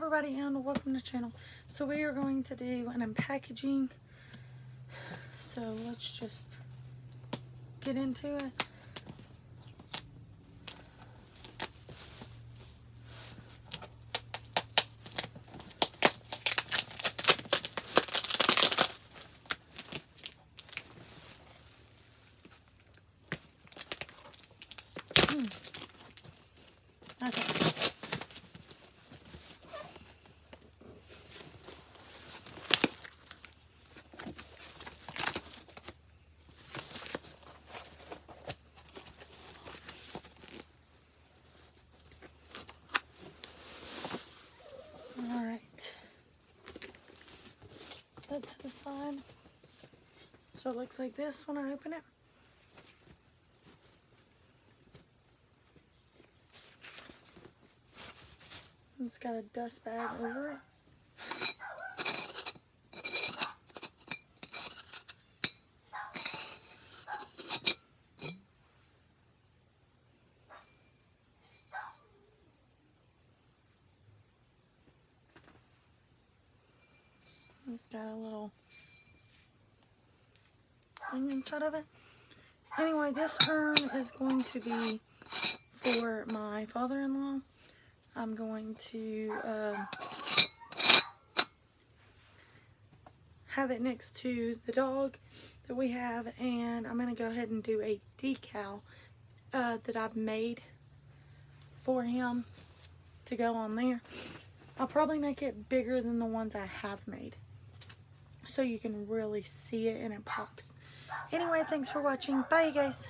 everybody and welcome to the channel. So we are going to do an unpackaging. So let's just get into it. Okay. Alright. That to the side. So it looks like this when I open it. It's got a dust bag over it. It's got a little thing inside of it. Anyway, this urn is going to be for my father-in-law. I'm going to have it next to the dog that we have, and I'm going to go ahead and do a decal that I've made for him to go on there. I'll probably make it bigger than the ones I have made, so you can really see it and it pops. Anyway, thanks for watching. Bye, you guys.